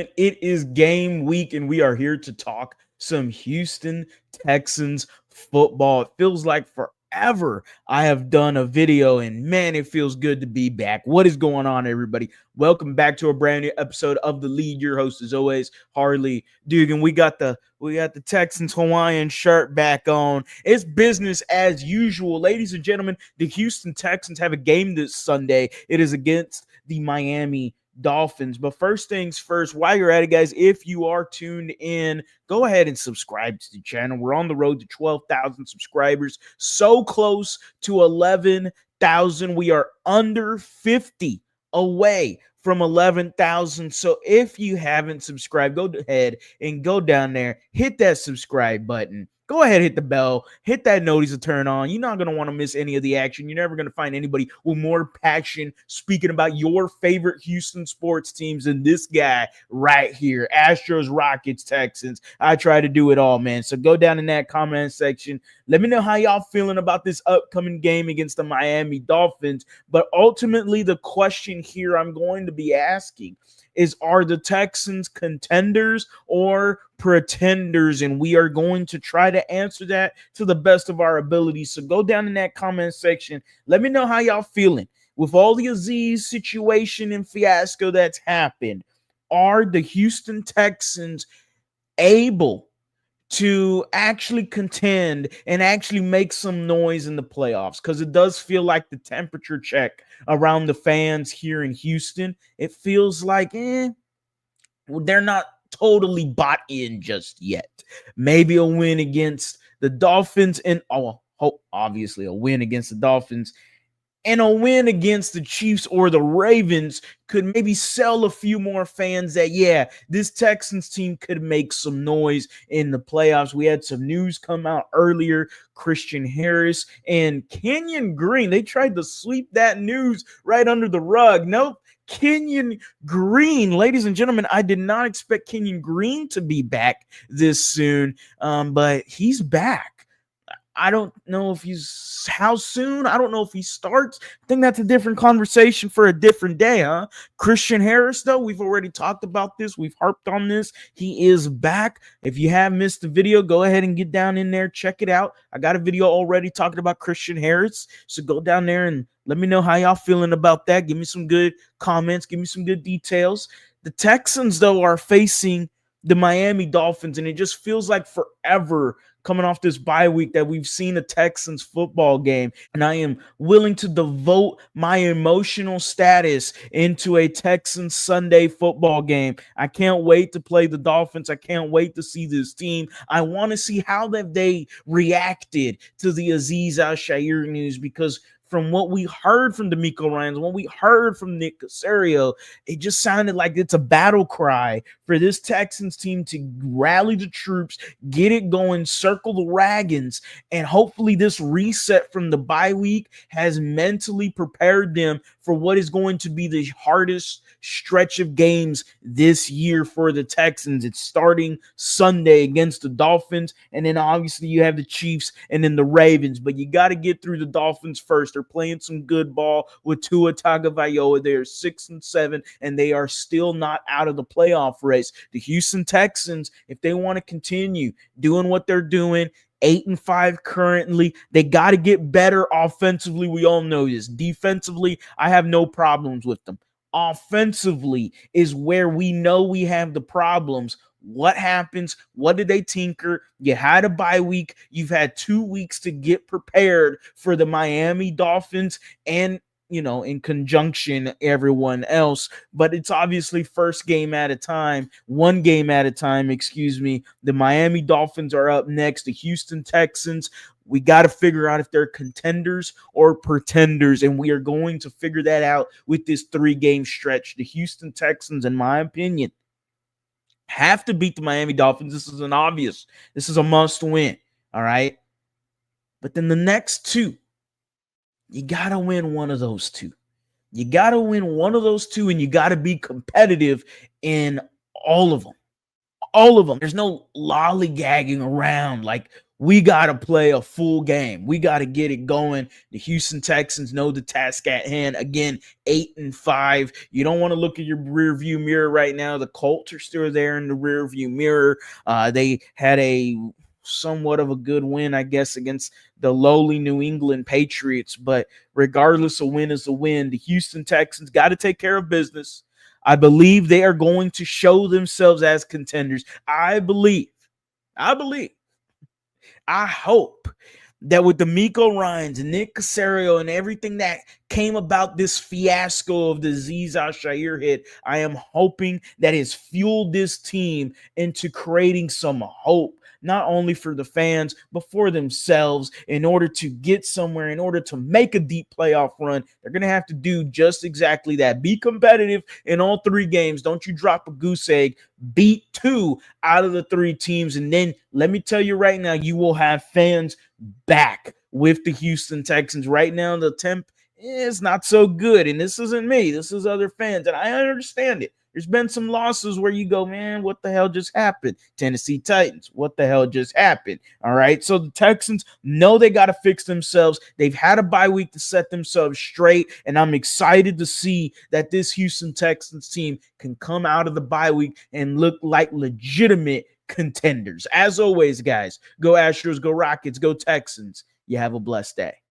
gentlemen, it is game week, and we are here to talk some Houston Texans football. It feels like forever I have done a video, and man, it feels good to be back. What is going on, everybody? Welcome back to a brand new episode of The Lead. Your host, as always, Harley Dugan. We got the Texans Hawaiian shirt back on. It's business as usual. Ladies and gentlemen, the Houston Texans have a game this Sunday. It is against the Miami Dolphins. But first things first, while you're at it, guys, if you are tuned in, go ahead and subscribe to the channel. We're on the road to 12,000 subscribers, so close to 11,000. We are under 50 away from 11,000. So if you haven't subscribed, go ahead and go down there, hit that subscribe button. Go ahead, hit the bell, hit that notice to turn on. You're not going to want to miss any of the action. You're never going to find anybody with more passion speaking about your favorite Houston sports teams than this guy right here. Astros, Rockets, Texans. I try to do it all, man. So go down in that comment section. Let me know how y'all feeling about this upcoming game against the Miami Dolphins. But ultimately, the question here I'm going to be asking is, are the Texans contenders or pretenders? And we are going to try to answer that to the best of our ability. So go down in that comment section. Let me know how y'all feeling with all the Aziz situation and fiasco that's happened. Are the Houston Texans able to actually contend and actually make some noise in the playoffs? Because it does feel like the temperature check around the fans here in Houston, it feels like they're not totally bought in just yet. Maybe a win against the Dolphins, and obviously a win against the Dolphins and a win against the Chiefs or the Ravens could maybe sell a few more fans that, yeah, this Texans team could make some noise in the playoffs. We had some news come out earlier. Christian Harris and Kenyon Green, they tried to sweep that news right under the rug. Nope. Kenyon Green, ladies and gentlemen, I did not expect Kenyon Green to be back this soon, but he's back. I don't know if how soon. I don't know if he starts. I think that's a different conversation for a different day, huh? Christian Harris, though, we've already talked about this. We've harped on this. He is back. If you have missed the video, go ahead and get down in there. Check it out. I got a video already talking about Christian Harris. So go down there and let me know how y'all feeling about that. Give me some good comments. Give me some good details. The Texans, though, are facing the Miami Dolphins, and it just feels like forever coming off this bye week that we've seen a Texans football game, and I am willing to devote my emotional status into a Texans Sunday football game. I can't wait to play the Dolphins. I can't wait to see this team. I want to see how they reacted to the Aziz Al-Shaair news, because from what we heard from D'Amico Ryans, what we heard from Nick Caserio, it just sounded like it's a battle cry for this Texans team to rally the troops, get it going, circle the wagons, and hopefully this reset from the bye week has mentally prepared them for what is going to be the hardest stretch of games this year for the Texans. It's starting Sunday against the Dolphins, and then obviously you have the Chiefs and then the Ravens, but you got to get through the Dolphins first. They're playing some good ball with Tua Tagovailoa. They're 6-7, and they are still not out of the playoff race. The Houston Texans, if they want to continue doing what they're doing, 8-5 currently, they got to get better offensively. We all know this. Defensively, I have no problems with them. Offensively is where we know we have the problems. What happens? What did they tinker? You had a bye week. You've had 2 weeks to get prepared for the Miami Dolphins and, in conjunction, everyone else. But it's obviously first game at a time, one game at a time, The Miami Dolphins are up next. The Houston Texans, we got to figure out if they're contenders or pretenders, and we are going to figure that out with this 3-game stretch. The Houston Texans, in my opinion, have to beat the Miami Dolphins. This is this is a must win, all right? But then the next 2, you got to win one of those 2. You got to win one of those 2, and you got to be competitive in all of them. All of them. There's no lollygagging around like We got to play a full game. We got to get it going. The Houston Texans know the task at hand. Again, 8-5. You don't want to look at your rear view mirror right now. The Colts are still there in the rear view mirror. They had a somewhat of a good win, I guess, against the lowly New England Patriots. But regardless, a win is a win. The Houston Texans got to take care of business. I believe they are going to show themselves as contenders. I hope that with the Miko Ryans and Nick Casario and everything that came about this fiasco of the Azeez Al-Shaair hit, I am hoping that has fueled this team into creating some hope, not only for the fans, but for themselves in order to get somewhere, in order to make a deep playoff run. They're going to have to do just exactly that. Be competitive in all 3 games. Don't you drop a goose egg. Beat 2 out of the 3 teams. And then let me tell you right now, you will have fans back with the Houston Texans. Right now, the temp is not so good. And this isn't me. This is other fans. And I understand it. There's been some losses where you go, man, what the hell just happened? Tennessee Titans, what the hell just happened? All right, so the Texans know they got to fix themselves. They've had a bye week to set themselves straight, and I'm excited to see that this Houston Texans team can come out of the bye week and look like legitimate contenders. As always, guys, go Astros, go Rockets, go Texans. You have a blessed day.